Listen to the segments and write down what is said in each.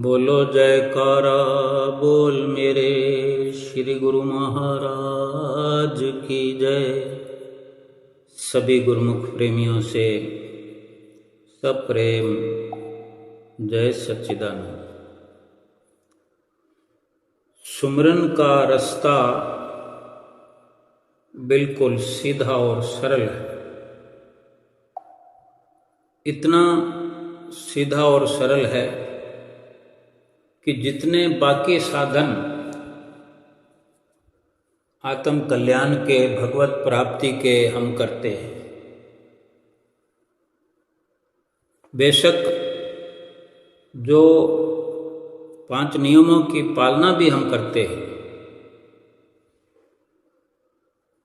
बोलो जयकारा बोल मेरे श्री गुरु महाराज की जय। सभी गुरुमुख प्रेमियों से सब प्रेम, जय सच्चिदानंद। सुमरन का रास्ता बिल्कुल सीधा और सरल है। इतना सीधा और सरल है कि जितने बाकी साधन आत्म कल्याण के, भगवत प्राप्ति के हम करते हैं, बेशक जो 5 नियमों की पालना भी हम करते हैं,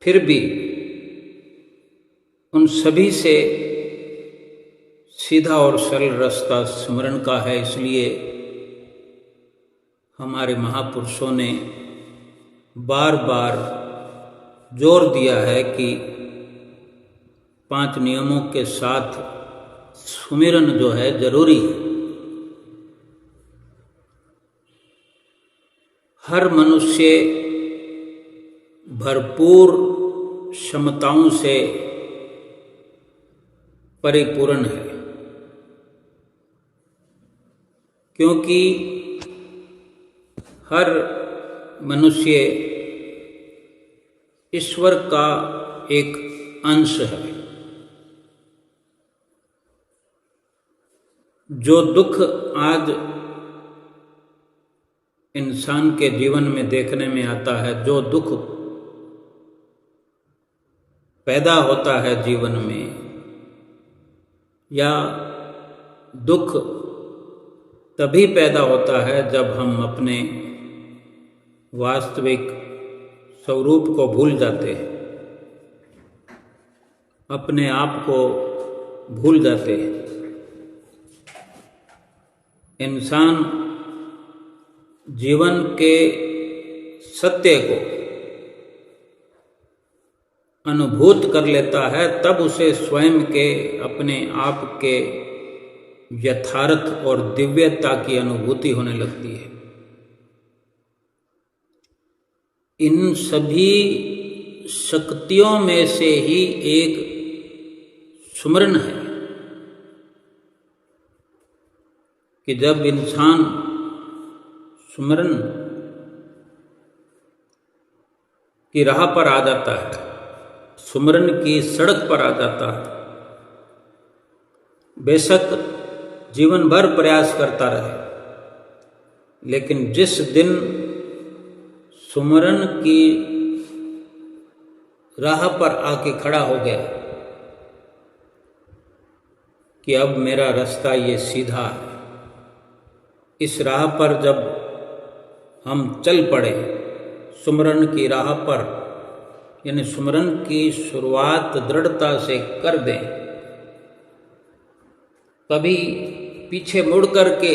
फिर भी उन सभी से सीधा और सरल रास्ता स्मरण का है। इसलिए हमारे महापुरुषों ने बार बार जोर दिया है कि 5 नियमों के साथ सुमिरन जो है जरूरी है। हर मनुष्य भरपूर क्षमताओं से परिपूर्ण है, क्योंकि हर मनुष्य ईश्वर का एक अंश है। जो दुख आज इंसान के जीवन में देखने में आता है, जो दुख पैदा होता है जीवन में, या दुख तभी पैदा होता है जब हम अपने वास्तविक स्वरूप को भूल जाते हैं, अपने आप को भूल जाते हैं। इंसान जीवन के सत्य को अनुभूत कर लेता है, तब उसे स्वयं के, अपने आप के यथार्थ और दिव्यता की अनुभूति होने लगती है। इन सभी शक्तियों में से ही एक सुमरन है कि जब इंसान सुमरन की राह पर आ जाता है, सुमरन की सड़क पर आ जाता है, बेशक जीवन भर प्रयास करता रहे, लेकिन जिस दिन सुमरन की राह पर आके खड़ा हो गया कि अब मेरा रास्ता ये सीधा है, इस राह पर जब हम चल पड़े, सुमरन की राह पर, यानी सुमरन की शुरुआत दृढ़ता से कर दें, कभी पीछे मुड़ करके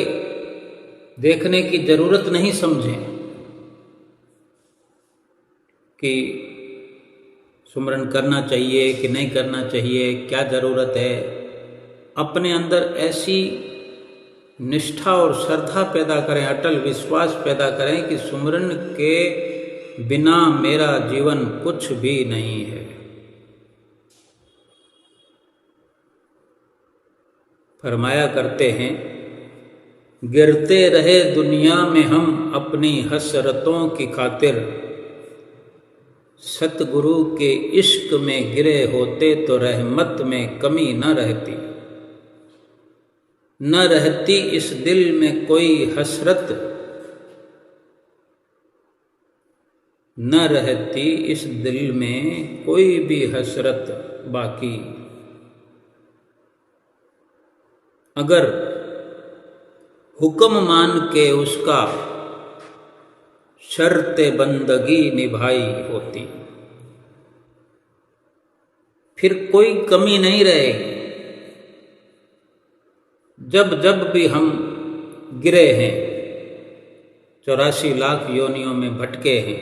देखने की जरूरत नहीं समझें कि सुमरन करना चाहिए कि नहीं करना चाहिए, क्या ज़रूरत है। अपने अंदर ऐसी निष्ठा और श्रद्धा पैदा करें, अटल विश्वास पैदा करें कि सुमरन के बिना मेरा जीवन कुछ भी नहीं है। फरमाया करते हैं, गिरते रहे दुनिया में हम अपनी हसरतों की खातिर, सतगुरु के इश्क में गिरे होते तो रहमत में कमी न रहती, न रहती इस दिल में कोई हसरत, न रहती इस दिल में कोई भी हसरत बाकी। अगर हुक्म मान के उसका शर्ते बंदगी निभाई होती, फिर कोई कमी नहीं रहेगी। जब जब भी हम गिरे हैं, 84 लाख योनियों में भटके हैं,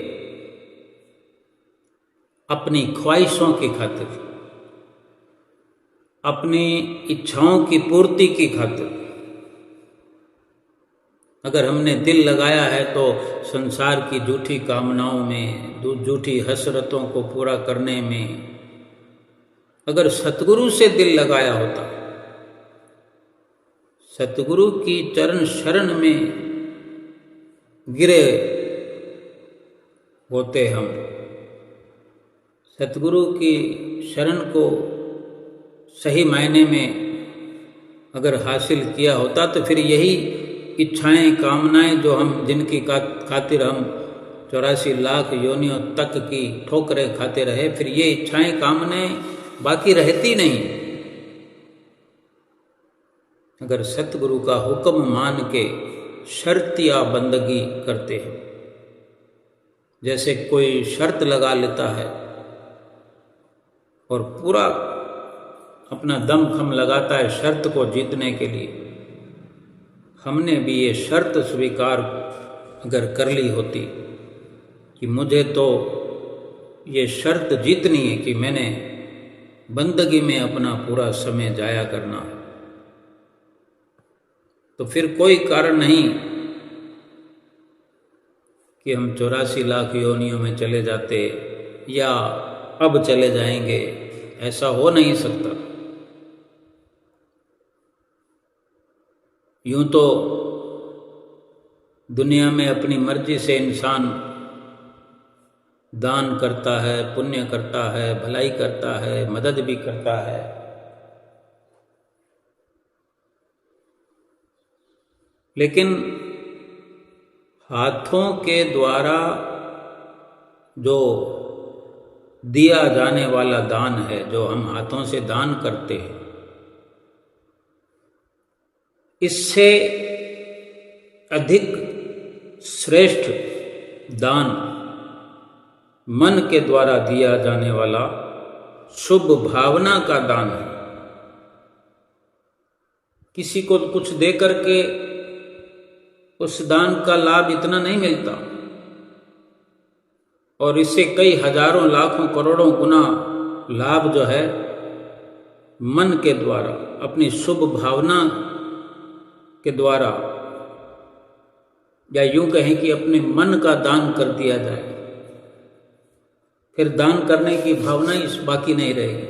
अपनी ख्वाहिशों की खातिर, अपनी इच्छाओं की पूर्ति की खातिर, अगर हमने दिल लगाया है तो संसार की झूठी कामनाओं में, झूठी हसरतों को पूरा करने में, अगर सतगुरु से दिल लगाया होता, सतगुरु की चरण शरण में गिरे होते हम, सतगुरु की शरण को सही मायने में अगर हासिल किया होता तो फिर यही इच्छाएं, कामनाएं जो हम जिनकी खातिर हम 84 लाख योनियों तक की ठोकरें खाते रहे, फिर ये इच्छाएं, कामनाएं बाकी रहती नहीं। अगर सतगुरु का हुक्म मान के शर्तिया बंदगी करते हैं, जैसे कोई शर्त लगा लेता है और पूरा अपना दम खम लगाता है शर्त को जीतने के लिए, हमने भी ये शर्त स्वीकार अगर कर ली होती कि मुझे तो ये शर्त जीतनी है कि मैंने बंदगी में अपना पूरा समय जाया करना है, तो फिर कोई कारण नहीं कि हम 84 लाख योनियों में चले जाते या अब चले जाएंगे, ऐसा हो नहीं सकता। यूं तो दुनिया में अपनी मर्जी से इंसान दान करता है, पुण्य करता है, भलाई करता है, मदद भी करता है, लेकिन हाथों के द्वारा जो दिया जाने वाला दान है, जो हम हाथों से दान करते हैं, इससे अधिक श्रेष्ठ दान मन के द्वारा दिया जाने वाला शुभ भावना का दान है। किसी को कुछ दे करके उस दान का लाभ इतना नहीं मिलता, और इससे कई हजारों, लाखों, करोड़ों गुना लाभ जो है मन के द्वारा, अपनी शुभ भावना के द्वारा, या यूं कहें कि अपने मन का दान कर दिया जाए, फिर दान करने की भावना ही बाकी नहीं रहेगी।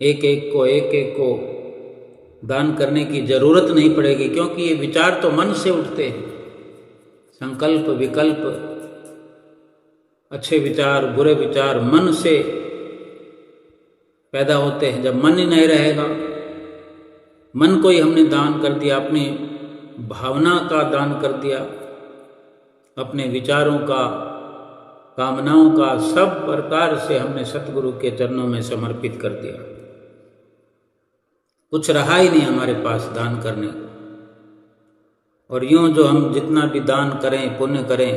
एक एक को दान करने की जरूरत नहीं पड़ेगी, क्योंकि ये विचार तो मन से उठते हैं। संकल्प, विकल्प, अच्छे विचार, बुरे विचार मन से पैदा होते हैं। जब मन ही नहीं रहेगा, मन को ही हमने दान कर दिया, अपनी भावना का दान कर दिया, अपने विचारों का, कामनाओं का, सब प्रकार से हमने सतगुरु के चरणों में समर्पित कर दिया, कुछ रहा ही नहीं हमारे पास दान करने। और यूं जो हम जितना भी दान करें, पुण्य करें,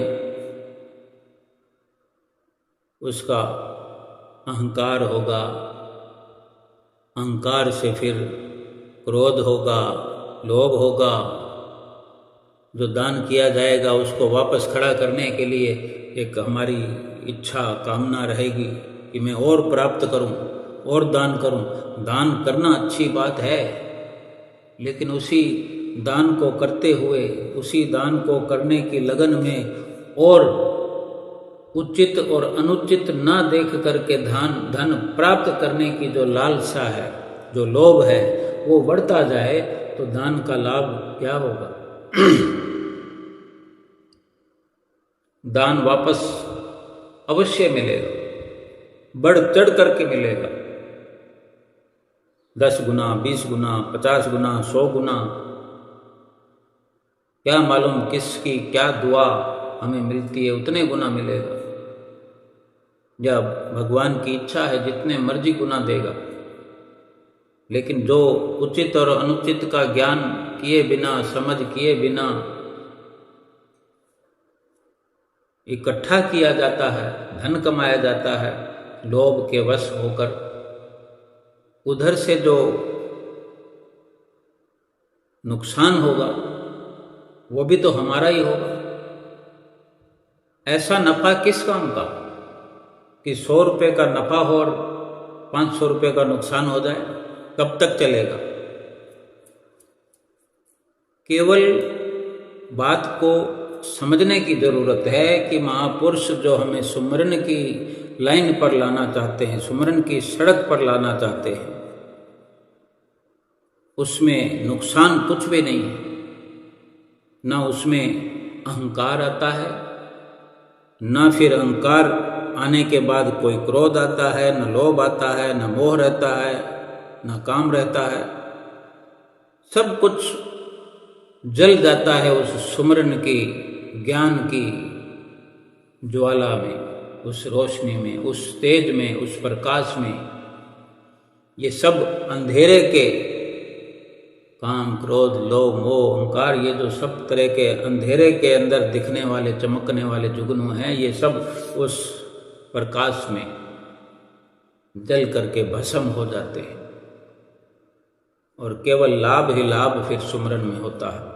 उसका अहंकार होगा, अहंकार से फिर क्रोध होगा, लोभ होगा। जो दान किया जाएगा उसको वापस खड़ा करने के लिए एक हमारी इच्छा, कामना रहेगी कि मैं और प्राप्त करूं, और दान करूं। दान करना अच्छी बात है, लेकिन उसी दान को करते हुए, उसी दान को करने की लगन में और उचित और अनुचित ना देख करके धन प्राप्त करने की जो लालसा है, जो लोभ है, वो बढ़ता जाए तो दान का लाभ क्या होगा? दान वापस अवश्य मिलेगा, बढ़ चढ़ करके मिलेगा, 10 गुना, 20 गुना, 50 गुना, 100 गुना। क्या मालूम किसकी क्या दुआ हमें मिलती है, उतने गुना मिलेगा। जब भगवान की इच्छा है जितने मर्जी गुना देगा, लेकिन जो उचित और अनुचित का ज्ञान किए बिना, समझ किए बिना इकट्ठा किया जाता है, धन कमाया जाता है लोभ के वश होकर, उधर से जो नुकसान होगा वो भी तो हमारा ही होगा। ऐसा नफा किस काम का कि 100 रुपये का नफा हो और 500 रुपये का नुकसान हो जाए? कब तक चलेगा? केवल बात को समझने की जरूरत है कि महापुरुष जो हमें सुमरन की लाइन पर लाना चाहते हैं, सुमरन की सड़क पर लाना चाहते हैं, उसमें नुकसान कुछ भी नहीं है। ना उसमें अहंकार आता है, ना फिर अहंकार आने के बाद कोई क्रोध आता है, न लोभ आता है, न मोह रहता है, न काम रहता है। सब कुछ जल जाता है उस सुमरन की, ज्ञान की ज्वाला में, उस रोशनी में, उस तेज में, उस प्रकाश में। ये सब अंधेरे के काम, क्रोध, लोभ, मोह, अहंकार, ये जो सब तरह के अंधेरे के अंदर दिखने वाले, चमकने वाले जुगनू हैं, ये सब उस प्रकाश में जल करके भस्म हो जाते हैं और केवल लाभ ही लाभ फिर सुमरन में होता है।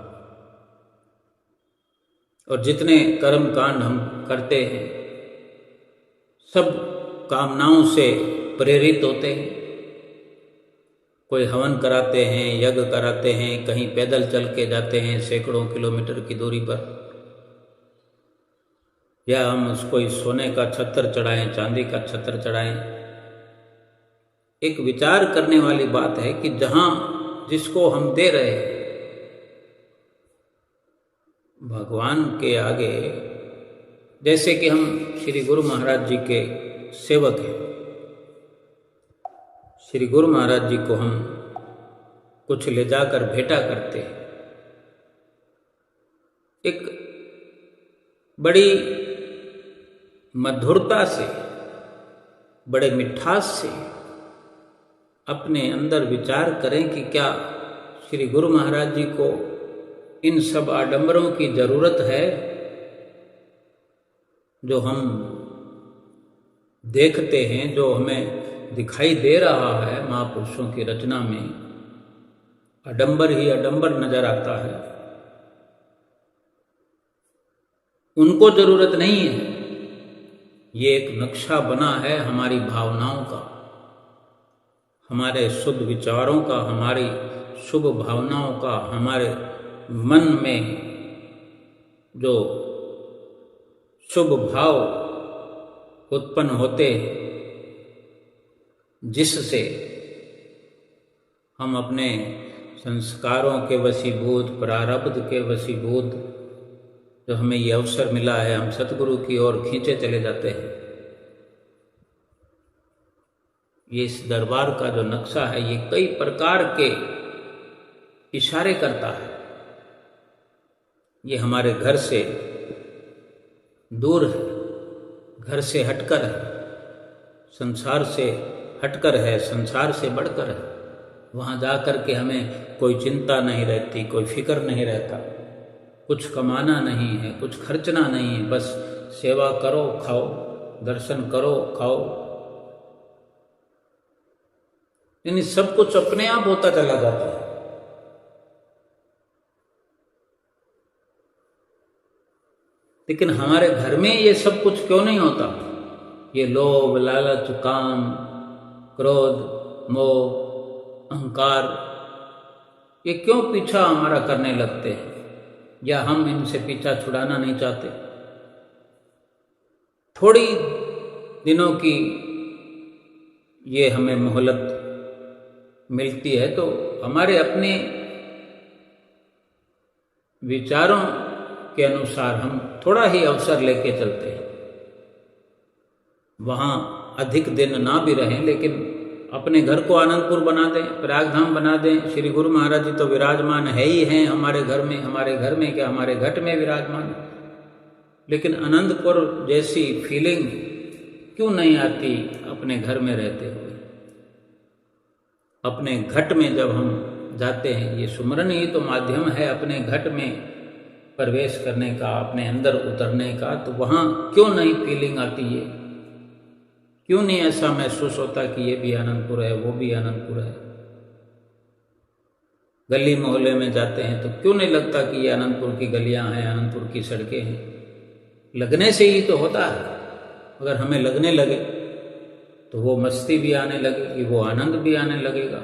और जितने कर्म कांड हम करते हैं सब कामनाओं से प्रेरित होते हैं। कोई हवन कराते हैं, यज्ञ कराते हैं, कहीं पैदल चल के जाते हैं सैकड़ों किलोमीटर की दूरी पर, या हम उसको सोने का छत्र चढ़ाएं, चांदी का छत्र चढ़ाएं। एक विचार करने वाली बात है कि जहां जिसको हम दे रहे हैं भगवान के आगे, जैसे कि हम श्री गुरु महाराज जी के सेवक हैं, श्री गुरु महाराज जी को हम कुछ ले जाकर भेंटा करते हैं, एक बड़ी मधुरता से, बड़े मिठास से अपने अंदर विचार करें कि क्या श्री गुरु महाराज जी को इन सब आडंबरों की जरूरत है जो हम देखते हैं, जो हमें दिखाई दे रहा है महापुरुषों की रचना में। आडंबर ही आडंबर नजर आता है, उनको जरूरत नहीं है। ये एक नक्शा बना है हमारी भावनाओं का, हमारे शुद्ध विचारों का, हमारी शुभ भावनाओं का, हमारे मन में जो शुभ भाव उत्पन्न होते हैं, जिससे हम अपने संस्कारों के वशीभूत, प्रारब्ध के वशीभूत, जो हमें ये अवसर मिला है, हम सतगुरु की ओर खींचे चले जाते हैं। ये इस दरबार का जो नक्शा है, ये कई प्रकार के इशारे करता है। ये हमारे घर से दूर है, घर से हटकर है, संसार से हटकर है, संसार से बढ़कर है। वहाँ जा कर के हमें कोई चिंता नहीं रहती, कोई फिक्र नहीं रहता, कुछ कमाना नहीं है, कुछ खर्चना नहीं है, बस सेवा करो, खाओ, दर्शन करो, खाओ। यानी सब कुछ अपने आप होता चला जाता है। लेकिन हमारे घर में ये सब कुछ क्यों नहीं होता? ये लोभ, लालच, काम, क्रोध, मोह, अहंकार, ये क्यों पीछा हमारा करने लगते हैं? या हम इनसे पीछा छुड़ाना नहीं चाहते? थोड़ी दिनों की ये हमें मोहलत मिलती है तो हमारे अपने विचारों के अनुसार हम थोड़ा ही अवसर लेके चलते हैं। वहाँ अधिक दिन ना भी रहें, लेकिन अपने घर को आनंदपुर बना दें, प्रयागधाम बना दें। श्री गुरु महाराज जी तो विराजमान है ही हैं हमारे घर में, हमारे घर में क्या, हमारे घट में विराजमान। लेकिन आनंदपुर जैसी फीलिंग क्यों नहीं आती अपने घर में रहते हुए? अपने घट में जब हम जाते हैं, ये सुमरन ही तो माध्यम है अपने घट में प्रवेश करने का, अपने अंदर उतरने का। तो वहाँ क्यों नहीं फीलिंग आती है? क्यों नहीं ऐसा महसूस होता कि ये भी आनंदपुर है, वो भी आनंदपुर है? गली मोहल्ले में जाते हैं तो क्यों नहीं लगता कि ये आनंदपुर की गलियां हैं, आनंदपुर की सड़कें हैं? लगने से ही तो होता है। अगर हमें लगने लगे तो वो मस्ती भी आने लगेगी, वो आनंद भी आने लगेगा।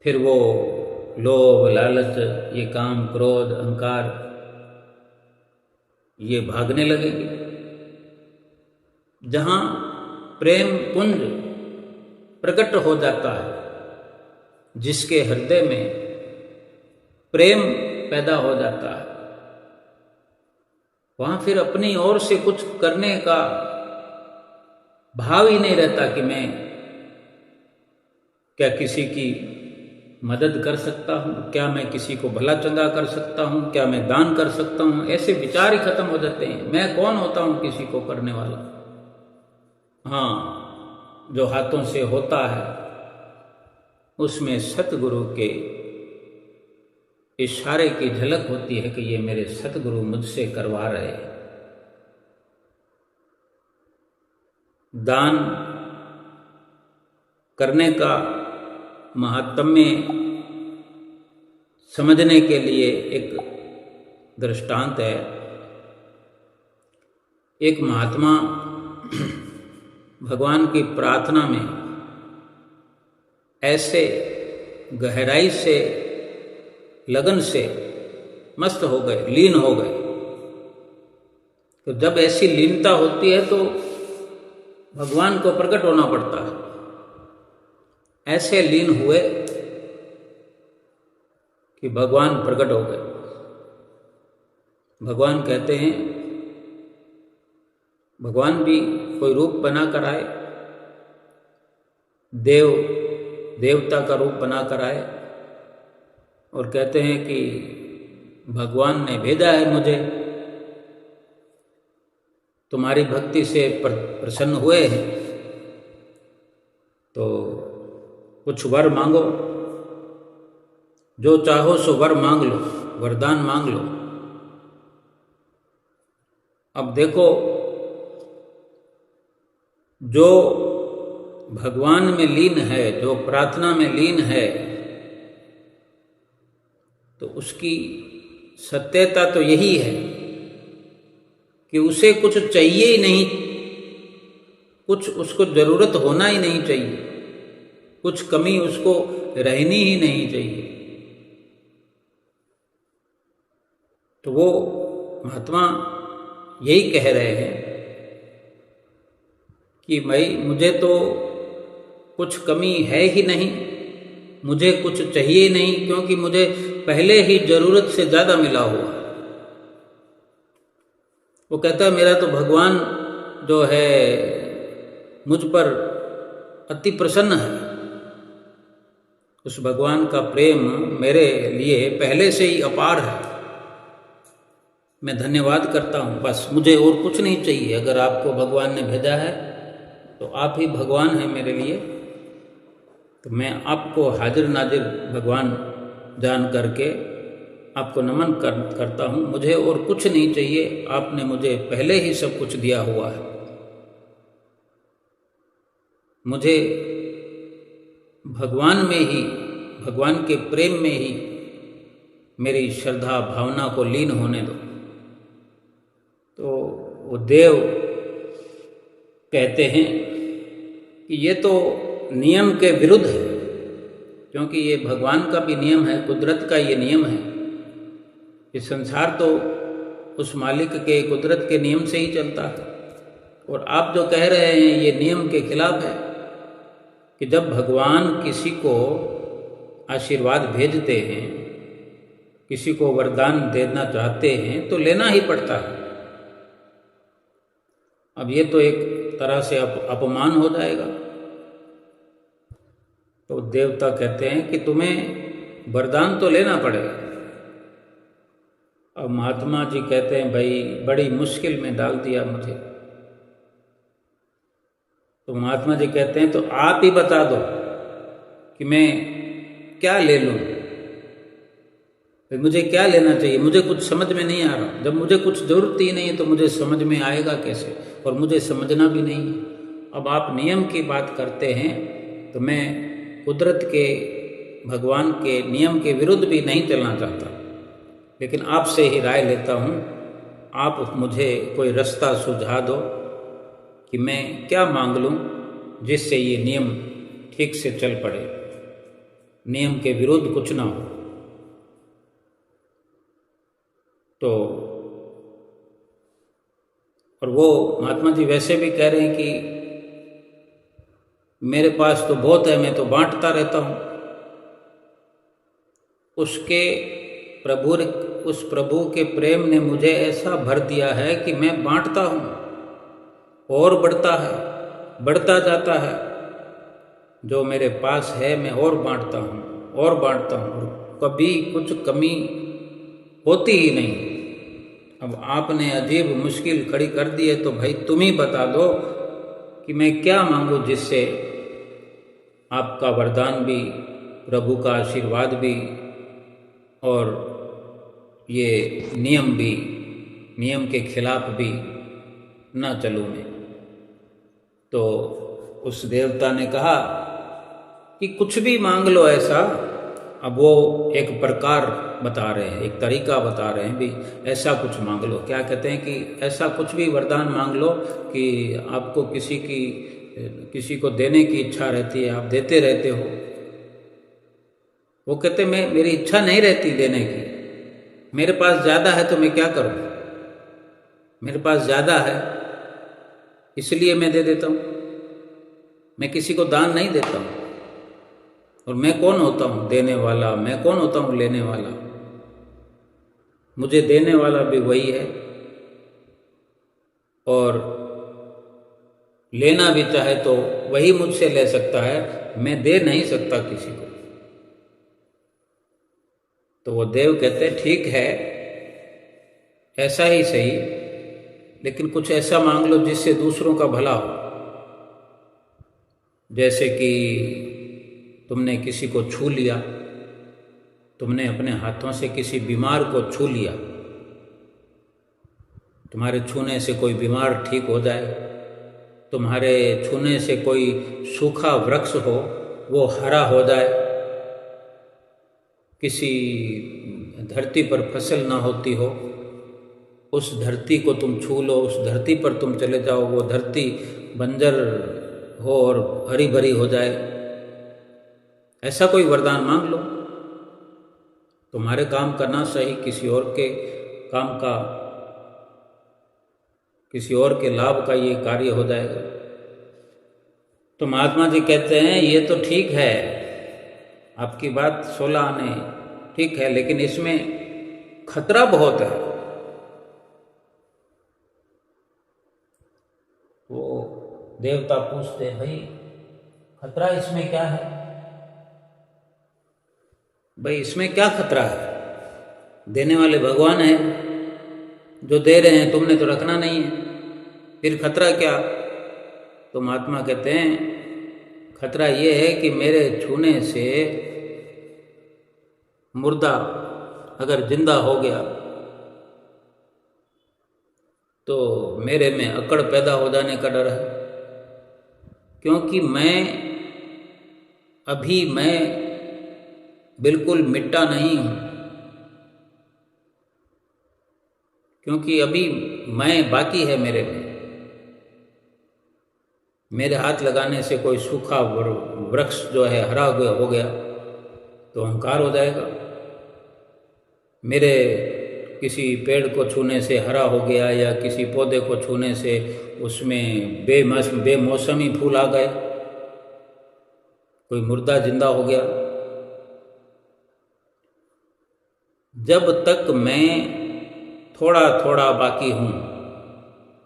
फिर वो लोभ, लालच, ये काम, क्रोध, अहंकार, ये भागने लगेंगे। जहां प्रेम पुंज प्रकट हो जाता है, जिसके हृदय में प्रेम पैदा हो जाता है, वहां फिर अपनी ओर से कुछ करने का भाव ही नहीं रहता कि मैं क्या किसी की मदद कर सकता हूँ, क्या मैं किसी को भला चंगा कर सकता हूँ, क्या मैं दान कर सकता हूँ। ऐसे विचार ही खत्म हो जाते हैं। मैं कौन होता हूँ किसी को करने वाला। हाँ, जो हाथों से होता है उसमें सतगुरु के इशारे की झलक होती है कि ये मेरे सतगुरु मुझसे करवा रहे हैं। दान करने का महात्म्य समझने के लिए एक दृष्टांत है। एक महात्मा भगवान की प्रार्थना में ऐसे गहराई से, लगन से मस्त हो गए, लीन हो गए। तो जब ऐसी लीनता होती है तो भगवान को प्रकट होना पड़ता है। ऐसे लीन हुए कि भगवान प्रकट हो गए। भगवान कहते हैं, भगवान भी कोई रूप बना कर आए, देवता का रूप बना कर आए और कहते हैं कि भगवान ने भेजा है मुझे, तुम्हारी भक्ति से प्रसन्न हुए हैं, तो कुछ वर मांगो, जो चाहो सो वर मांग लो, वरदान मांग लो। अब देखो, जो भगवान में लीन है, जो प्रार्थना में लीन है, तो उसकी सत्यता तो यही है कि उसे कुछ चाहिए ही नहीं, कुछ उसको जरूरत होना ही नहीं चाहिए, कुछ कमी उसको रहनी ही नहीं चाहिए। तो वो महात्मा यही कह रहे हैं कि भाई मुझे तो कुछ कमी है ही नहीं, मुझे कुछ चाहिए नहीं, क्योंकि मुझे पहले ही जरूरत से ज़्यादा मिला हुआ। वो कहता है मेरा तो भगवान जो है मुझ पर अति प्रसन्न है, उस भगवान का प्रेम मेरे लिए पहले से ही अपार है। मैं धन्यवाद करता हूँ, बस मुझे और कुछ नहीं चाहिए। अगर आपको भगवान ने भेजा है तो आप ही भगवान हैं मेरे लिए, तो मैं आपको हाजिर नाजिर भगवान जान करके आपको नमन करता हूँ। मुझे और कुछ नहीं चाहिए, आपने मुझे पहले ही सब कुछ दिया हुआ है। मुझे भगवान में ही, भगवान के प्रेम में ही मेरी श्रद्धा भावना को लीन होने दो। तो वो देव कहते हैं कि ये तो नियम के विरुद्ध है, क्योंकि ये भगवान का भी नियम है, कुदरत का ये नियम है। ये संसार तो उस मालिक के, कुदरत के नियम से ही चलता है। और आप जो कह रहे हैं ये नियम के खिलाफ है कि जब भगवान किसी को आशीर्वाद भेजते हैं, किसी को वरदान देना चाहते हैं, तो लेना ही पड़ता है। अब ये तो एक तरह से अपमान हो जाएगा। तो देवता कहते हैं कि तुम्हें वरदान तो लेना पड़ेगा। अब महात्मा जी कहते हैं भाई बड़ी मुश्किल में डाल दिया मुझे। तो महात्मा जी कहते हैं तो आप ही बता दो कि मैं क्या ले लूं, मुझे क्या लेना चाहिए। मुझे कुछ समझ में नहीं आ रहा। जब मुझे कुछ जरूरत ही नहीं है तो मुझे समझ में आएगा कैसे, और मुझे समझना भी नहीं है। अब आप नियम की बात करते हैं तो मैं कुदरत के, भगवान के नियम के विरुद्ध भी नहीं चलना चाहता, लेकिन आपसे ही राय लेता हूँ। आप मुझे कोई रास्ता सुझा दो कि मैं क्या मांग लूँ जिससे ये नियम ठीक से चल पड़े, नियम के विरुद्ध कुछ ना हो। तो और वो महात्मा जी वैसे भी कह रहे हैं कि मेरे पास तो बहुत है, मैं तो बांटता रहता हूँ। उसके प्रभु उस प्रभु के प्रेम ने मुझे ऐसा भर दिया है कि मैं बांटता हूँ और बढ़ता है, बढ़ता जाता है। जो मेरे पास है मैं और बांटता हूँ और बांटता हूँ, कभी कुछ कमी होती ही नहीं। अब आपने अजीब मुश्किल खड़ी कर दी है, तो भाई तुम ही बता दो कि मैं क्या मांगू जिससे आपका वरदान भी, प्रभु का आशीर्वाद भी और ये नियम भी, नियम के खिलाफ भी ना चलूँ मैं। तो उस देवता ने कहा कि कुछ भी मांग लो ऐसा। अब वो एक प्रकार बता रहे हैं, एक तरीका बता रहे हैं भी ऐसा कुछ मांग लो। क्या कहते हैं कि ऐसा कुछ भी वरदान मांग लो कि आपको किसी को देने की इच्छा रहती है, आप देते रहते हो। वो कहते मेरी इच्छा नहीं रहती देने की, मेरे पास ज़्यादा है तो मैं क्या करूं, मेरे पास ज़्यादा है इसलिए मैं दे देता हूं। मैं किसी को दान नहीं देता हूं। और मैं कौन होता हूं देने वाला, मैं कौन होता हूं लेने वाला। मुझे देने वाला भी वही है और लेना भी चाहे तो वही मुझसे ले सकता है, मैं दे नहीं सकता किसी को। तो वो देव कहते ठीक है, ऐसा ही सही, लेकिन कुछ ऐसा मांग लो जिससे दूसरों का भला हो। जैसे कि तुमने किसी को छू लिया, तुमने अपने हाथों से किसी बीमार को छू लिया, तुम्हारे छूने से कोई बीमार ठीक हो जाए, तुम्हारे छूने से कोई सूखा वृक्ष हो वो हरा हो जाए, किसी धरती पर फसल ना होती हो, उस धरती को तुम छू लो, उस धरती पर तुम चले जाओ, वो धरती बंजर हो और हरी भरी हो जाए, ऐसा कोई वरदान मांग लो। तुम्हारे काम का ना सही किसी और के काम का, किसी और के लाभ का ये कार्य हो जाएगा। तो महात्मा जी कहते हैं ये तो ठीक है, आपकी बात 16 आने ठीक है, लेकिन इसमें खतरा बहुत है। वो देवता पूछते हैं भाई खतरा इसमें क्या है, भाई इसमें क्या खतरा है, देने वाले भगवान हैं, जो दे रहे हैं तुमने तो रखना नहीं है, फिर खतरा क्या। तो महात्मा कहते हैं खतरा ये है कि मेरे छूने से मुर्दा अगर जिंदा हो गया तो मेरे में अकड़ पैदा हो जाने का डर है, क्योंकि मैं बिल्कुल मिट्टा नहीं हूं, क्योंकि अभी मैं बाकी है मेरे में। मेरे हाथ लगाने से कोई सूखा वृक्ष जो है हरा हो गया तो अहंकार हो जाएगा। मेरे किसी पेड़ को छूने से हरा हो गया या किसी पौधे को छूने से उसमें बेमौसमी फूल आ गए, कोई मुर्दा जिंदा हो गया। जब तक मैं थोड़ा थोड़ा बाकी हूँ,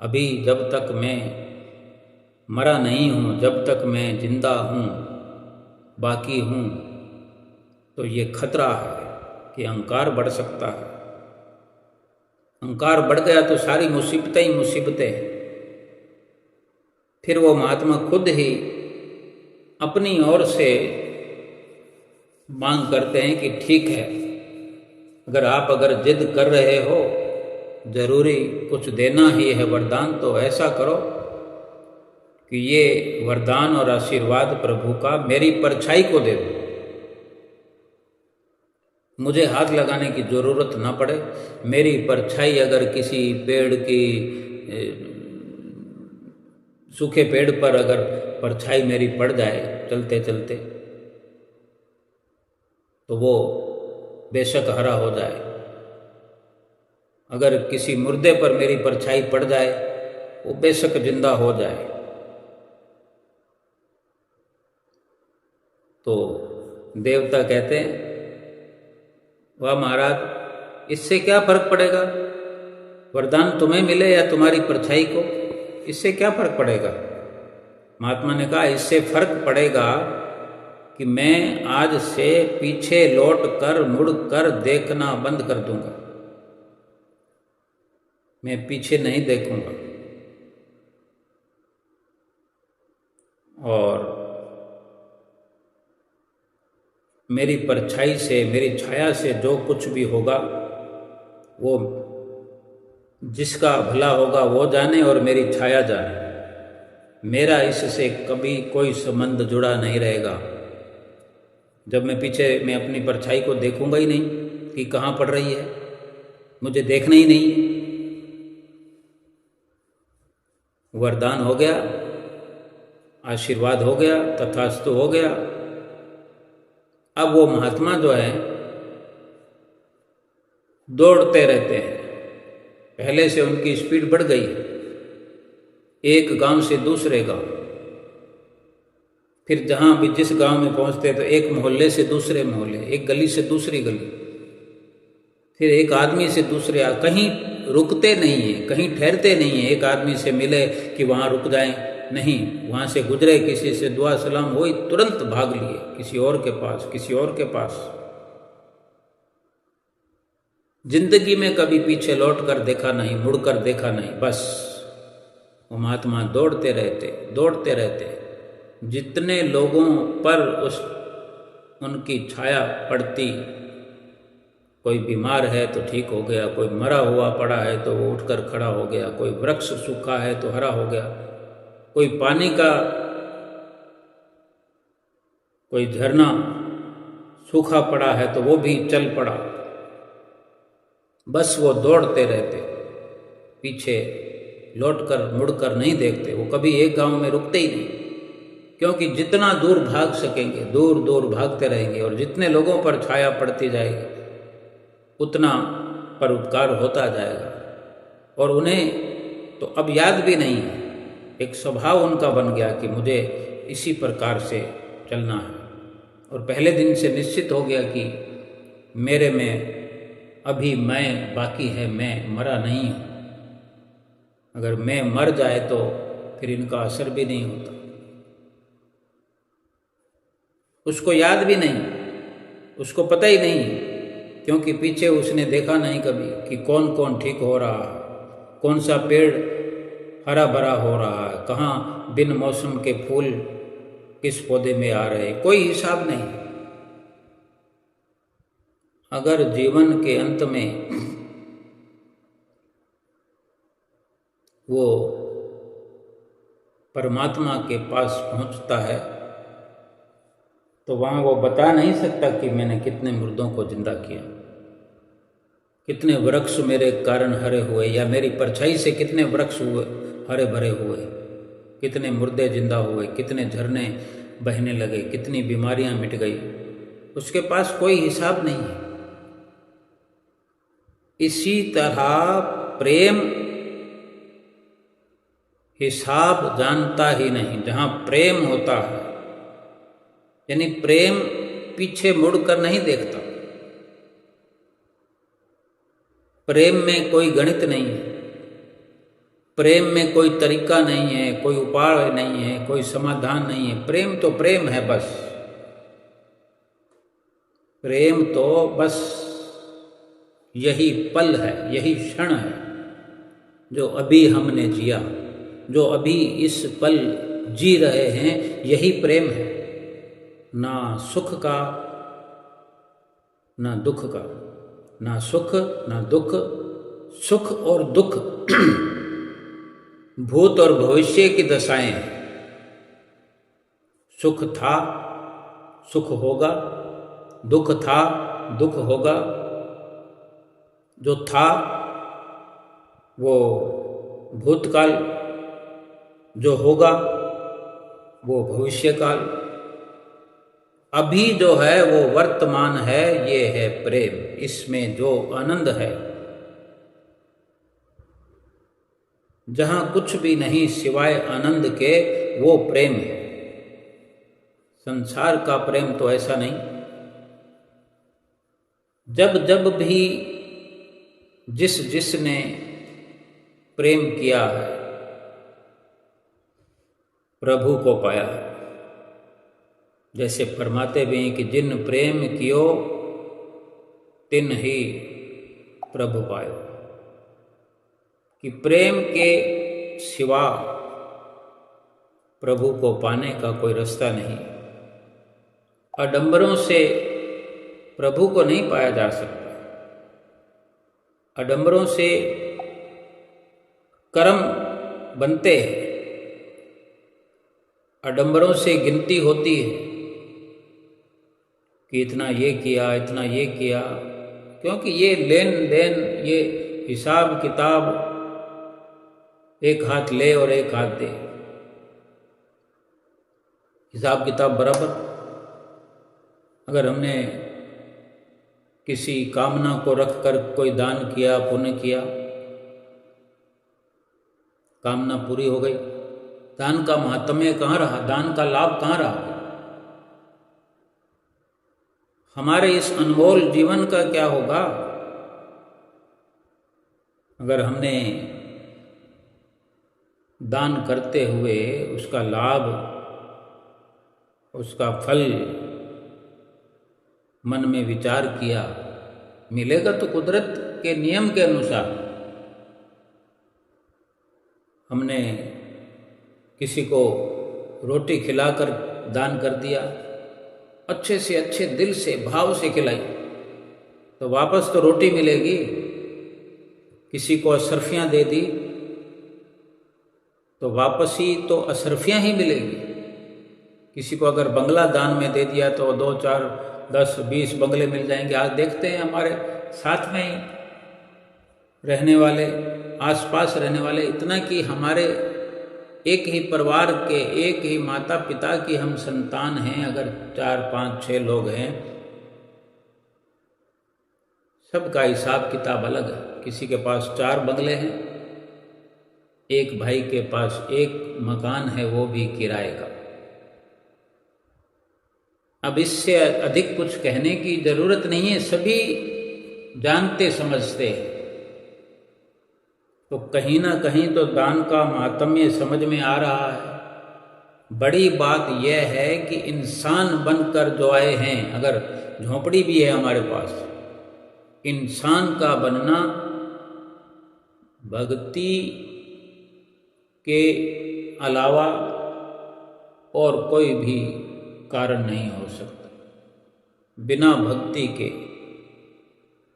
अभी जब तक मैं मरा नहीं हूँ, जब तक मैं जिंदा हूँ, बाकी हूँ, तो ये खतरा है कि अहंकार बढ़ सकता है। अहंकार बढ़ गया तो सारी मुसीबतें ही मुसीबतें। फिर वो महात्मा खुद ही अपनी ओर से मांग करते हैं कि ठीक है, अगर जिद कर रहे हो, जरूरी कुछ देना ही है वरदान, तो ऐसा करो कि ये वरदान और आशीर्वाद प्रभु का मेरी परछाई को दे दो, मुझे हाथ लगाने की जरूरत ना पड़े। मेरी परछाई अगर किसी पेड़ की सूखे पेड़ पर अगर परछाई मेरी पड़ जाए चलते चलते, तो वो बेशक हरा हो जाए, अगर किसी मुर्दे पर मेरी परछाई पड़ जाए, वो बेशक जिंदा हो जाए, तो देवता कहते हैं, वाह महाराज, इससे क्या फर्क पड़ेगा, वरदान तुम्हें मिले या तुम्हारी परछाई को, इससे क्या फर्क पड़ेगा। महात्मा ने कहा, इससे फर्क पड़ेगा कि मैं आज से पीछे लौट कर मुड़ कर देखना बंद कर दूंगा, मैं पीछे नहीं देखूंगा। और मेरी परछाई से, मेरी छाया से जो कुछ भी होगा, वो जिसका भला होगा वो जाने और मेरी छाया जाने, मेरा इससे कभी कोई संबंध जुड़ा नहीं रहेगा। जब मैं पीछे मैं अपनी परछाई को देखूंगा ही नहीं कि कहाँ पड़ रही है, मुझे देखना ही नहीं। वरदान हो गया, आशीर्वाद हो गया, तथास्तु हो गया। अब वो महात्मा जो है दौड़ते रहते हैं, पहले से उनकी स्पीड बढ़ गई, एक गांव से दूसरे गांव, फिर जहां भी जिस गांव में पहुंचते तो एक मोहल्ले से दूसरे मोहल्ले, एक गली से दूसरी गली, फिर एक आदमी से दूसरे, कहीं रुकते नहीं है, कहीं ठहरते नहीं है। एक आदमी से मिले कि वहां रुक जाएं, नहीं, वहां से गुजरे, किसी से दुआ सलाम हुई, तुरंत भाग लिए किसी और के पास, किसी और के पास। जिंदगी में कभी पीछे लौट कर देखा नहीं, मुड़कर देखा नहीं, बस वो महात्मा दौड़ते रहते, दौड़ते रहते। जितने लोगों पर उनकी छाया पड़ती, कोई बीमार है तो ठीक हो गया, कोई मरा हुआ पड़ा है तो वो उठकर खड़ा हो गया, कोई वृक्ष सूखा है तो हरा हो गया, कोई पानी का, कोई झरना सूखा पड़ा है तो वो भी चल पड़ा। बस वो दौड़ते रहते, पीछे लौटकर मुड़कर नहीं देखते। वो कभी एक गांव में रुकते ही नहीं, क्योंकि जितना दूर भाग सकेंगे दूर दूर भागते रहेंगे, और जितने लोगों पर छाया पड़ती जाएगी उतना परोपकार होता जाएगा। और उन्हें तो अब याद भी नहीं है, एक स्वभाव उनका बन गया कि मुझे इसी प्रकार से चलना है। और पहले दिन से निश्चित हो गया कि मेरे में अभी मैं बाकी है, मैं मरा नहीं हूँ। अगर मैं मर जाए तो फिर इनका असर भी नहीं होता। उसको याद भी नहीं, उसको पता ही नहीं, क्योंकि पीछे उसने देखा नहीं कभी कि कौन कौन ठीक हो रहा है, कौन सा पेड़ हरा भरा हो रहा है, कहाँ बिन मौसम के फूल किस पौधे में आ रहे, कोई हिसाब नहीं। अगर जीवन के अंत में वो परमात्मा के पास पहुंचता है तो वहाँ वो बता नहीं सकता कि मैंने कितने मुर्दों को जिंदा किया, कितने वृक्ष मेरे कारण हरे हुए, या मेरी परछाई से कितने वृक्ष हुए हरे भरे हुए, कितने मुर्दे जिंदा हुए, कितने झरने बहने लगे, कितनी बीमारियां मिट गई। उसके पास कोई हिसाब नहीं है। इसी तरह प्रेम हिसाब जानता ही नहीं। जहाँ प्रेम होता है, यानी प्रेम पीछे मुड़कर नहीं देखता, प्रेम में कोई गणित नहीं है, प्रेम में कोई तरीका नहीं है, कोई उपाय नहीं है, कोई समाधान नहीं है। प्रेम तो प्रेम है बस, प्रेम तो बस यही पल है, यही क्षण है जो अभी हमने जिया, जो अभी इस पल जी रहे हैं, यही प्रेम है। ना सुख का ना दुख का, ना सुख ना दुख। सुख और दुख भूत और भविष्य की दशाएं हैं। सुख था, सुख होगा, दुख था, दुख होगा। जो था वो भूतकाल, जो होगा वो भविष्यकाल, अभी जो है वो वर्तमान है। ये है प्रेम। इसमें जो आनंद है जहां कुछ भी नहीं सिवाय आनंद के, वो प्रेम है। संसार का प्रेम तो ऐसा नहीं। जब जब भी जिसने प्रेम किया है, प्रभु को पाया है। जैसे फरमाते भी हैं कि जिन प्रेम कियो तिन ही प्रभु पायो, कि प्रेम के सिवा प्रभु को पाने का कोई रास्ता नहीं। आडंबरों से प्रभु को नहीं पाया जा सकता। आडंबरों से कर्म बनते हैं, आडंबरों से गिनती होती है कि इतना ये किया, इतना ये किया, क्योंकि ये लेन देन, ये हिसाब किताब एक हाथ ले और एक हाथ दे, हिसाब किताब बराबर। अगर हमने किसी कामना को रखकर कोई दान किया, पुण्य किया, कामना पूरी हो गई, दान का महात्म्य कहाँ रहा, दान का लाभ कहाँ रहा? हमारे इस अनमोल जीवन का क्या होगा अगर हमने दान करते हुए उसका लाभ, उसका फल मन में विचार किया? मिलेगा तो कुदरत के नियम के अनुसार। हमने किसी को रोटी खिलाकर दान कर दिया, अच्छे से अच्छे दिल से, भाव से खिलाई, तो वापस तो रोटी मिलेगी। किसी को अशर्फियाँ दे दी तो वापस ही तो अशर्फियाँ ही मिलेगी। किसी को अगर बंगला दान में दे दिया तो 2, 4, 10, 20 बंगले मिल जाएंगे। आज देखते हैं हमारे साथ में ही रहने वाले, आसपास रहने वाले, इतना कि हमारे एक ही परिवार के, एक ही माता पिता की हम संतान हैं, अगर 4, 5, 6 लोग हैं, सबका हिसाब किताब अलग है। किसी के पास 4 बंगले हैं, एक भाई के पास 1 मकान है, वो भी किराए का। अब इससे अधिक कुछ कहने की जरूरत नहीं है, सभी जानते समझते हैं। तो कहीं ना कहीं तो दान का महात्म्य समझ में आ रहा है। बड़ी बात यह है कि इंसान बनकर जो आए हैं, अगर झोंपड़ी भी है हमारे पास, इंसान का बनना भक्ति के अलावा और कोई भी कारण नहीं हो सकता। बिना भक्ति के,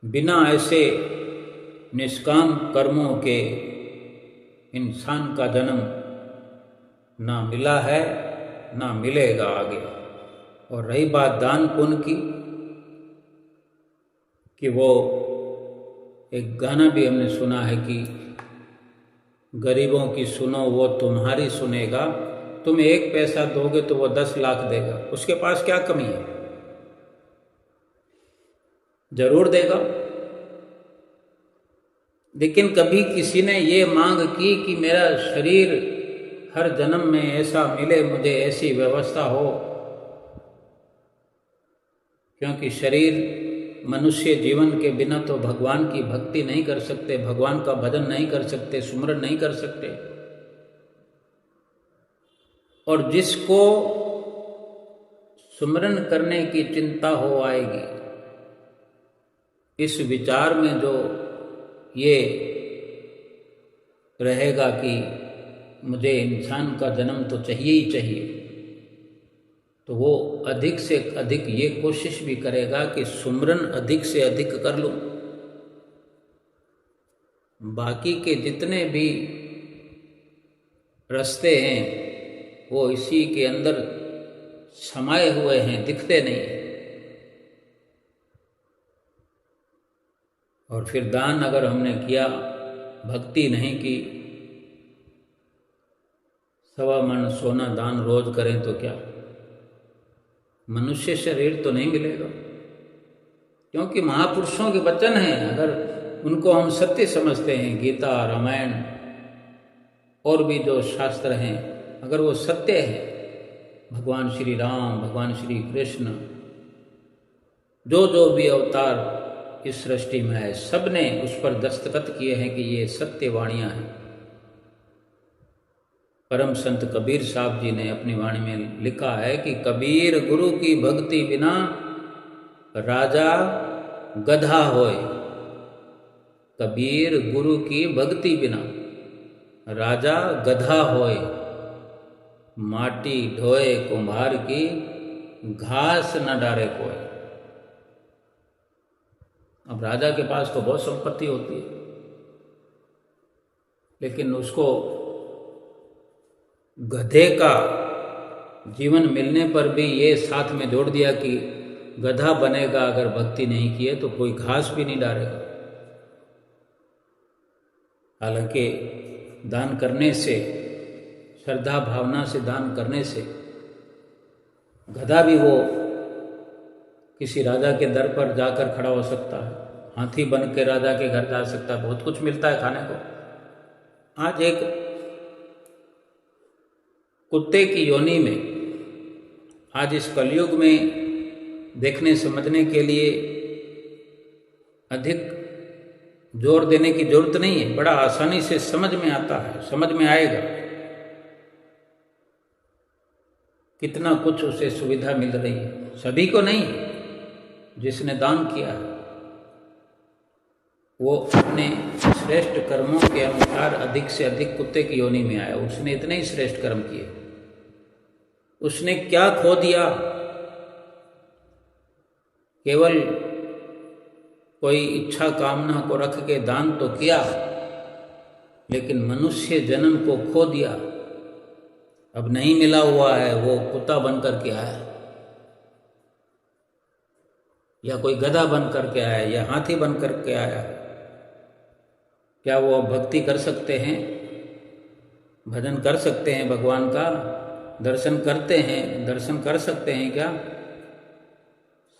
बिना ऐसे निष्काम कर्मों के इंसान का जन्म ना मिला है, ना मिलेगा आगे। और रही बात दान पुण्य की, कि वो एक गाना भी हमने सुना है कि गरीबों की सुनो वो तुम्हारी सुनेगा, तुम 1 पैसा दोगे तो वो 10 लाख देगा। उसके पास क्या कमी है? जरूर देगा। लेकिन कभी किसी ने ये मांग की कि मेरा शरीर हर जन्म में ऐसा मिले, मुझे ऐसी व्यवस्था हो, क्योंकि शरीर, मनुष्य जीवन के बिना तो भगवान की भक्ति नहीं कर सकते, भगवान का भजन नहीं कर सकते, सुमरन नहीं कर सकते। और जिसको सुमरन करने की चिंता हो आएगी, इस विचार में जो ये रहेगा कि मुझे इंसान का जन्म तो चाहिए ही चाहिए, तो वो अधिक से अधिक ये कोशिश भी करेगा कि सुमरन अधिक से अधिक कर लूं। बाकी के जितने भी रास्ते हैं वो इसी के अंदर समाये हुए हैं, दिखते नहीं। और फिर दान अगर हमने किया, भक्ति नहीं की, 1.25 मन सोना दान रोज करें तो क्या मनुष्य शरीर तो नहीं मिलेगा? क्योंकि महापुरुषों के वचन हैं, अगर उनको हम सत्य समझते हैं, गीता, रामायण, और भी जो शास्त्र हैं, अगर वो सत्य है, भगवान श्री राम, भगवान श्री कृष्ण, जो जो भी अवतार इस सृष्टि में है, सब ने उस पर दस्तखत किए हैं कि ये सत्य वाणियाँ हैं। परम संत कबीर साहब जी ने अपनी वाणी में लिखा है कि कबीर गुरु की भक्ति बिना राजा गधा होए। कबीर गुरु की भक्ति बिना राजा गधा होए। माटी ढोए कुम्हार की, घास न डारे कोई। अब राजा के पास तो बहुत संपत्ति होती है, लेकिन उसको गधे का जीवन मिलने पर भी ये साथ में जोड़ दिया कि गधा बनेगा अगर भक्ति नहीं की है तो कोई घास भी नहीं डालेगा। हालांकि दान करने से, श्रद्धा भावना से दान करने से गधा भी वो किसी राजा के दर पर जाकर खड़ा हो सकता है, हाथी बन के राजा के घर जा सकता है, बहुत कुछ मिलता है खाने को। आज एक कुत्ते की योनि में, आज इस कलयुग में देखने समझने के लिए अधिक जोर देने की जरूरत नहीं है, बड़ा आसानी से समझ में आता है, समझ में आएगा कितना कुछ उसे सुविधा मिल रही है। सभी को नहीं, जिसने दान किया है वो अपने श्रेष्ठ कर्मों के अनुसार अधिक से अधिक कुत्ते की योनि में आया। उसने इतने ही श्रेष्ठ कर्म किए। उसने क्या खो दिया? केवल कोई इच्छा कामना को रख के दान तो किया, लेकिन मनुष्य जन्म को खो दिया। अब नहीं मिला हुआ है, वो कुत्ता बनकर के आया, या कोई गधा बन करके आया, या हाथी बन करके आया। क्या वो भक्ति कर सकते हैं, भजन कर सकते हैं भगवान का, दर्शन करते हैं, दर्शन कर सकते हैं? क्या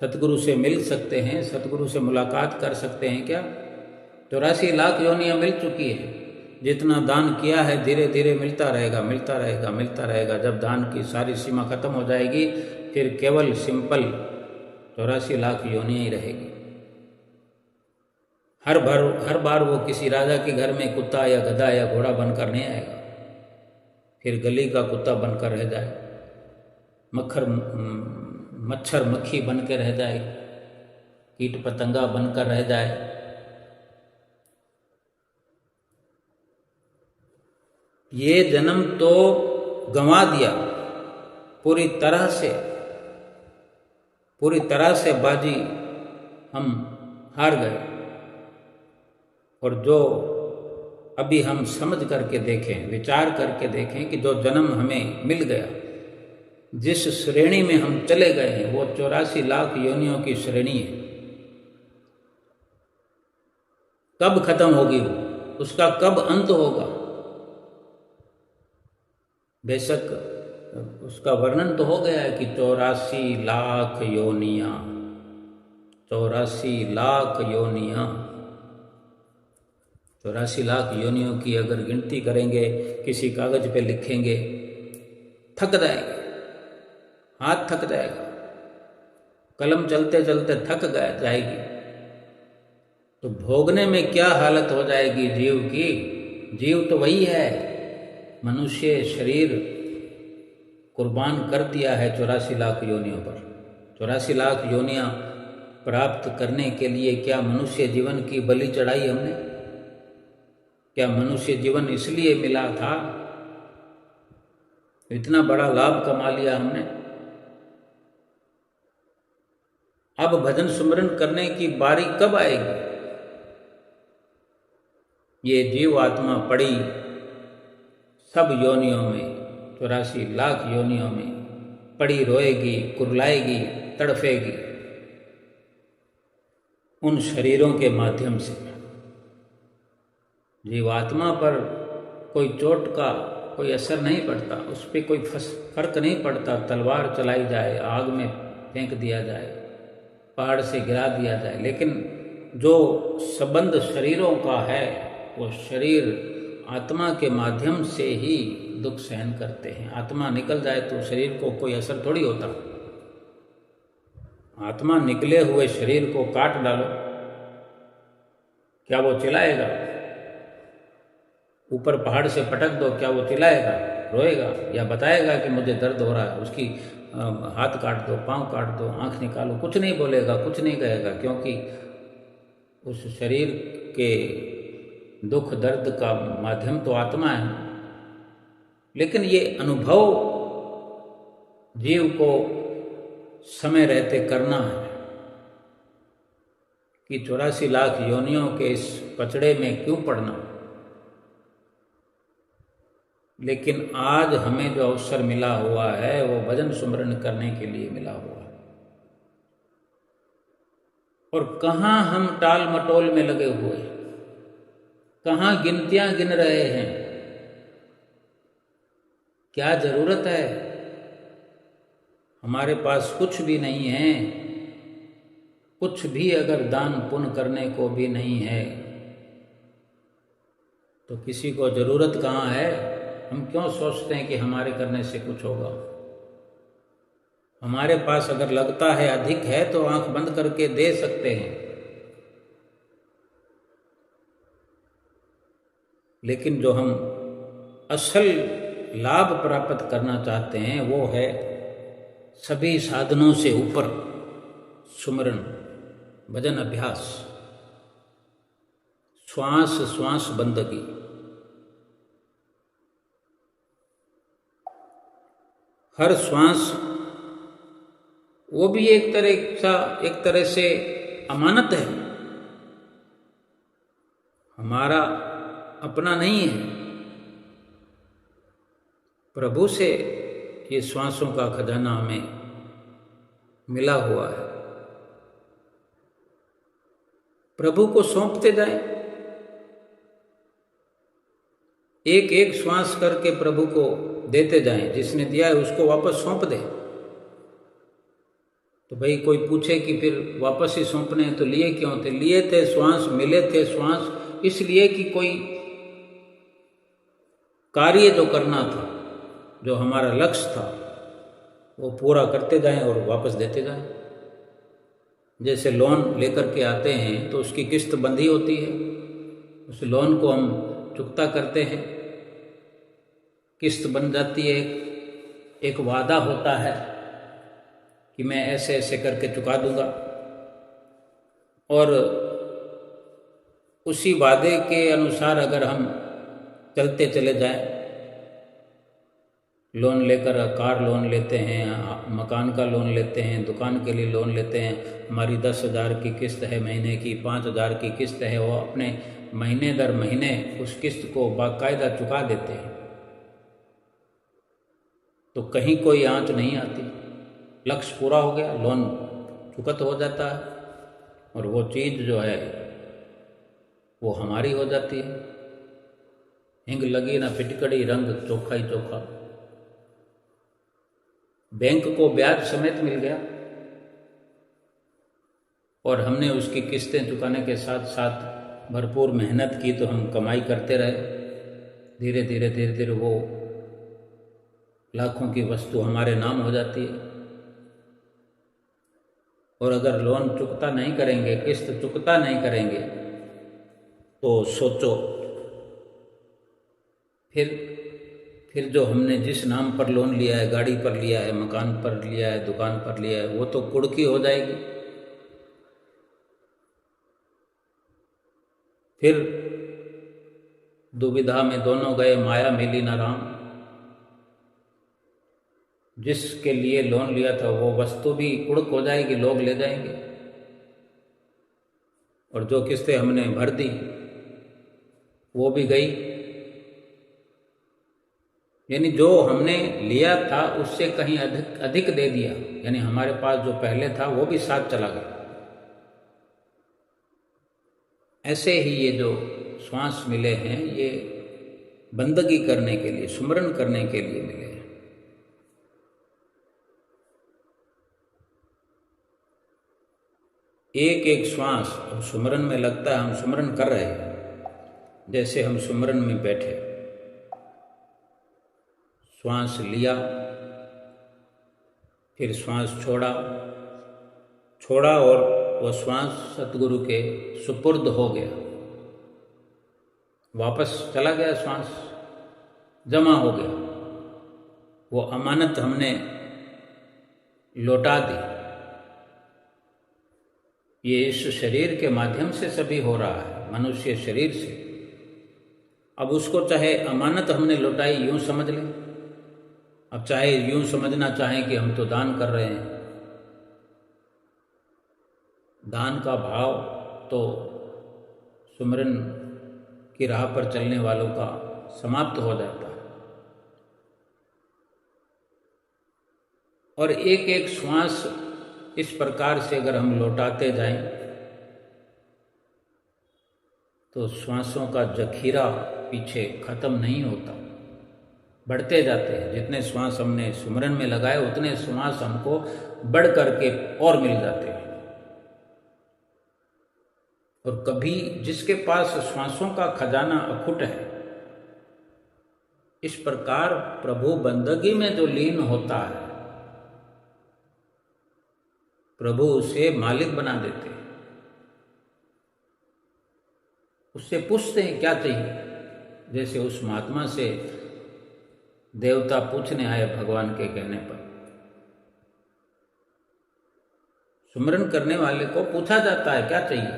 सतगुरु से मिल सकते हैं, सतगुरु से मुलाकात कर सकते हैं? क्या 84 लाख योनियाँ मिल चुकी है। जितना दान किया है धीरे धीरे मिलता रहेगा, मिलता रहेगा, मिलता रहेगा। जब दान की सारी सीमा खत्म हो जाएगी, फिर केवल सिंपल 84 लाख योनियाँ ही रहेगी। हर बार वो किसी राजा के घर में कुत्ता या गधा या घोड़ा बनकर नहीं आएगा, फिर गली का कुत्ता बनकर रह जाए, मच्छर मक्खी बन के रह जाए, कीट पतंगा बनकर रह जाए। ये जन्म तो गंवा दिया, पूरी तरह से बाजी हम हार गए। और जो अभी हम समझ करके देखें, विचार करके देखें कि जो जन्म हमें मिल गया, जिस श्रेणी में हम चले गए हैं, वो 84 लाख योनियों की श्रेणी है। कब खत्म होगी वो, उसका कब अंत होगा? बेशक उसका वर्णन तो हो गया है कि 84 लाख योनियां, 84 लाख योनियां, 84 लाख योनियों की अगर गिनती करेंगे, किसी कागज पे लिखेंगे, थक जाएंगे, हाथ थक जाएगा, कलम चलते चलते थक जाएगी। तो भोगने में क्या हालत हो जाएगी जीव की? जीव तो वही है, मनुष्य शरीर कुर्बान कर दिया है 84 लाख योनियों पर। 84 लाख योनियां प्राप्त करने के लिए क्या मनुष्य जीवन की बलि चढ़ाई हमने? क्या मनुष्य जीवन इसलिए मिला था? इतना बड़ा लाभ कमा लिया हमने। अब भजन सुमरन करने की बारी कब आएगी? ये जीव आत्मा पड़ी सब योनियों में, 84 लाख योनियों में पड़ी रोएगी, कुरलाएगी, तड़फेगी उन शरीरों के माध्यम से। जीवात्मा पर कोई चोट का कोई असर नहीं पड़ता, उस पर कोई फर्क नहीं पड़ता। तलवार चलाई जाए, आग में फेंक दिया जाए, पहाड़ से गिरा दिया जाए, लेकिन जो संबंध शरीरों का है, वो शरीर आत्मा के माध्यम से ही दुख सहन करते हैं। आत्मा निकल जाए तो शरीर को कोई असर थोड़ी होता। आत्मा निकले हुए शरीर को काट डालो, क्या वो चिल्लाएगा? ऊपर पहाड़ से पटक दो, क्या वो चिल्लाएगा, रोएगा, या बताएगा कि मुझे दर्द हो रहा है? उसकी हाथ काट दो, पांव काट दो, आंख निकालो, कुछ नहीं बोलेगा, कुछ नहीं कहेगा, क्योंकि उस शरीर के दुख दर्द का माध्यम तो आत्मा है। लेकिन ये अनुभव जीव को समय रहते करना है कि 84 लाख योनियों के इस पचड़े में क्यों पड़ना। लेकिन आज हमें जो अवसर मिला हुआ है वो भजन सुमरन करने के लिए मिला हुआ है। और कहाँ हम टाल मटोल में लगे हुए हैं, कहाँ गिनतियां गिन रहे हैं। क्या जरूरत है? हमारे पास कुछ भी नहीं है, कुछ भी अगर दान पुण्य करने को भी नहीं है तो किसी को जरूरत कहाँ है? हम क्यों सोचते हैं कि हमारे करने से कुछ होगा? हमारे पास अगर लगता है अधिक है तो आंख बंद करके दे सकते हैं, लेकिन जो हम असल लाभ प्राप्त करना चाहते हैं वो है सभी साधनों से ऊपर सुमरन, भजन अभ्यास, श्वास श्वास बंदगी। हर श्वास वो भी एक तरह से अमानत है, हमारा अपना नहीं है। प्रभु से ये श्वासों का खजाना हमें मिला हुआ है। प्रभु को सौंपते जाएं, एक एक श्वास करके प्रभु को देते जाएं। जिसने दिया है उसको वापस सौंप दे। तो भाई कोई पूछे कि फिर वापस ही सौंपने तो लिए क्यों थे? लिए थे श्वास, मिले थे श्वास इसलिए कि कोई कार्य जो करना था, जो हमारा लक्ष्य था, वो पूरा करते जाएं और वापस देते जाएं। जैसे लोन लेकर के आते हैं तो उसकी किस्त बंधी होती है, उस लोन को हम चुकता करते हैं, किस्त बन जाती है, एक वादा होता है कि मैं ऐसे ऐसे करके चुका दूंगा। और उसी वादे के अनुसार अगर हम चलते चले जाएं, लोन लेकर कार लोन लेते हैं, मकान का लोन लेते हैं, दुकान के लिए लोन लेते हैं, हमारी 10,000 की किस्त है महीने की, 5,000 की किस्त है, वो अपने महीने दर महीने उस किस्त को बाकायदा चुका देते हैं। तो कहीं कोई आंच नहीं आती, लक्ष्य पूरा हो गया, लोन चुकत हो जाता है और वो चीज़ जो है वो हमारी हो जाती है। हिंग लगी ना फिटकड़ी, रंग चोखा ही चोखा। बैंक को ब्याज समेत मिल गया और हमने उसकी किस्तें चुकाने के साथ साथ भरपूर मेहनत की, तो हम कमाई करते रहे। धीरे धीरे धीरे धीरे वो लाखों की वस्तु हमारे नाम हो जाती है। और अगर लोन चुकता नहीं करेंगे, किस्त चुकता नहीं करेंगे, तो सोचो फिर जो हमने जिस नाम पर लोन लिया है, गाड़ी पर लिया है, मकान पर लिया है, दुकान पर लिया है, वो तो कुड़की हो जाएगी। फिर दुविधा में दोनों गए, माया मिली ना राम। जिसके लिए लोन लिया था वो वस्तु भी कुड़क हो जाएगी, लोग ले जाएंगे, और जो किस्तें हमने भर दी वो भी गई। यानी जो हमने लिया था उससे कहीं अधिक दे दिया, यानी हमारे पास जो पहले था वो भी साथ चला गया। ऐसे ही ये जो श्वास मिले हैं ये बंदगी करने के लिए, सुमरन करने के लिए मिले हैं। एक एक श्वास अब सुमरन में लगता है हम सुमरन कर रहे हैं, जैसे हम सुमरन में बैठे, श्वास लिया, फिर श्वास छोड़ा और वो श्वास सतगुरु के सुपुर्द हो गया, वापस चला गया, श्वास जमा हो गया, वो अमानत हमने लौटा दी। ये इस शरीर के माध्यम से सभी हो रहा है, मनुष्य शरीर से। अब उसको चाहे अमानत हमने लौटाई यूं समझ लें, अब चाहे यूं समझना चाहें कि हम तो दान कर रहे हैं। दान का भाव तो सुमरन की राह पर चलने वालों का समाप्त हो जाता है। और एक एक श्वास इस प्रकार से अगर हम लौटाते जाएं तो श्वासों का जखीरा पीछे खत्म नहीं होता, बढ़ते जाते हैं। जितने श्वास हमने सुमरन में लगाए उतने श्वास हमको बढ़ करके और मिल जाते हैं। और कभी जिसके पास श्वासों का खजाना अखुट है, इस प्रकार प्रभु बंदगी में जो लीन होता है, प्रभु उसे मालिक बना देते हैं। उससे पूछते हैं क्या चाहिए, जैसे उस महात्मा से देवता पूछने आए भगवान के कहने पर। सुमरन करने वाले को पूछा जाता है क्या चाहिए,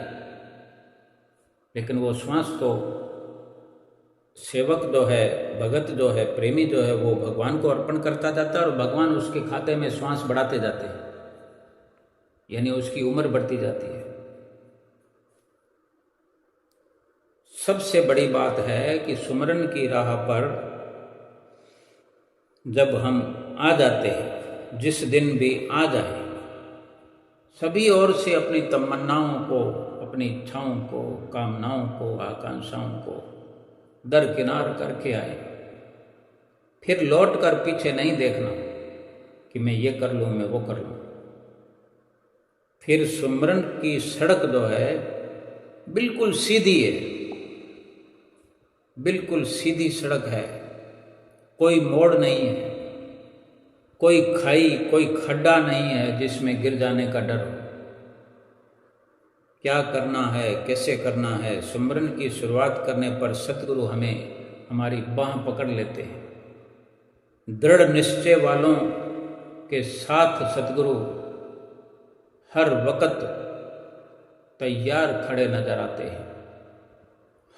लेकिन वो श्वास तो सेवक जो है, भगत जो है, प्रेमी जो है, वो भगवान को अर्पण करता जाता है और भगवान उसके खाते में श्वास बढ़ाते जाते हैं, यानी उसकी उम्र बढ़ती जाती है। सबसे बड़ी बात है कि सुमरन की राह पर जब हम आ जाते हैं, जिस दिन भी आ जाए, सभी ओर से अपनी तमन्नाओं को, अपनी इच्छाओं को, कामनाओं को, आकांक्षाओं को दरकिनार करके आए, फिर लौट कर पीछे नहीं देखना कि मैं ये कर लूँ, मैं वो कर लूँ। फिर सुमरन की सड़क जो है बिल्कुल सीधी है, बिल्कुल सीधी सड़क है, कोई मोड़ नहीं है, कोई खाई, कोई खड्डा नहीं है जिसमें गिर जाने का डर हो। क्या करना है, कैसे करना है, सुमरन की शुरुआत करने पर सतगुरु हमें हमारी बाह पकड़ लेते हैं। दृढ़ निश्चय वालों के साथ सतगुरु हर वक्त तैयार खड़े नजर आते हैं,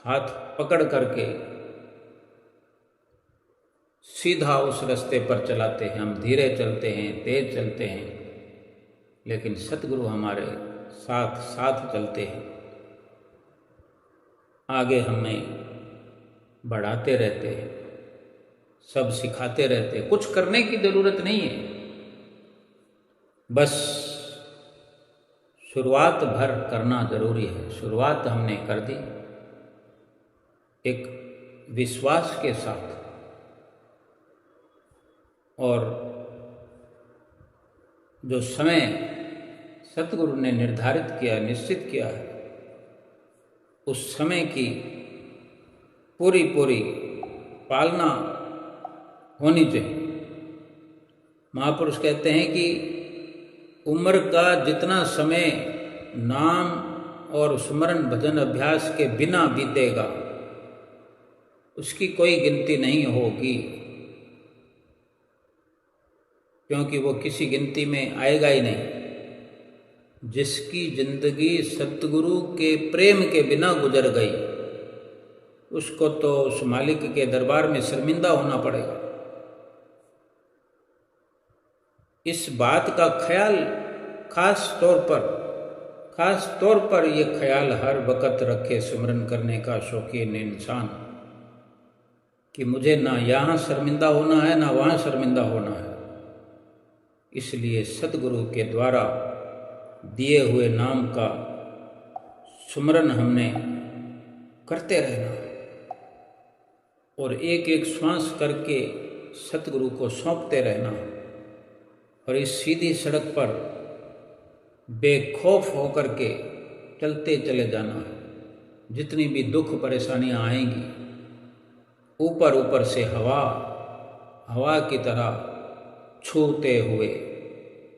हाथ पकड़ करके सीधा उस रास्ते पर चलाते हैं। हम धीरे चलते हैं, तेज चलते हैं, लेकिन सतगुरु हमारे साथ साथ चलते हैं, आगे हमें बढ़ाते रहते हैं, सब सिखाते रहते हैं। कुछ करने की जरूरत नहीं है, बस शुरुआत भर करना जरूरी है। शुरुआत हमने कर दी एक विश्वास के साथ, और जो समय सतगुरु ने निर्धारित किया, निश्चित किया है, उस समय की पूरी पूरी पालना होनी चाहिए। महापुरुष कहते हैं कि उम्र का जितना समय नाम और सुमरन भजन अभ्यास के बिना बीतेगा, उसकी कोई गिनती नहीं होगी, क्योंकि वो किसी गिनती में आएगा ही नहीं। जिसकी जिंदगी सतगुरु के प्रेम के बिना गुजर गई, उसको तो उस मालिक के दरबार में शर्मिंदा होना पड़ेगा। इस बात का ख्याल खास तौर पर ये ख्याल हर वक्त रखे सुमरन करने का शौकीन इंसान, कि मुझे ना यहाँ शर्मिंदा होना है, ना वहाँ शर्मिंदा होना है। इसलिए सतगुरु के द्वारा दिए हुए नाम का सुमरन हमने करते रहना और एक एक श्वास करके सतगुरु को सौंपते रहना, और इस सीधी सड़क पर बेखौफ होकर के चलते चले जाना है। जितनी भी दुख परेशानियां आएंगी, ऊपर ऊपर से हवा की तरह छूते हुए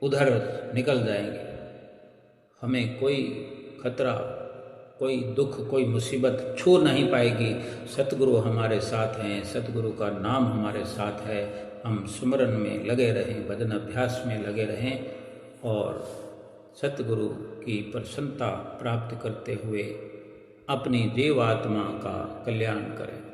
उधर निकल जाएंगे। हमें कोई खतरा, कोई दुख, कोई मुसीबत छू नहीं पाएगी। सतगुरु हमारे साथ हैं, सतगुरु का नाम हमारे साथ है। हम सुमरन में लगे रहें, भजन अभ्यास में लगे रहें और सतगुरु की प्रसन्नता प्राप्त करते हुए अपनी जीवात्मा का कल्याण करें।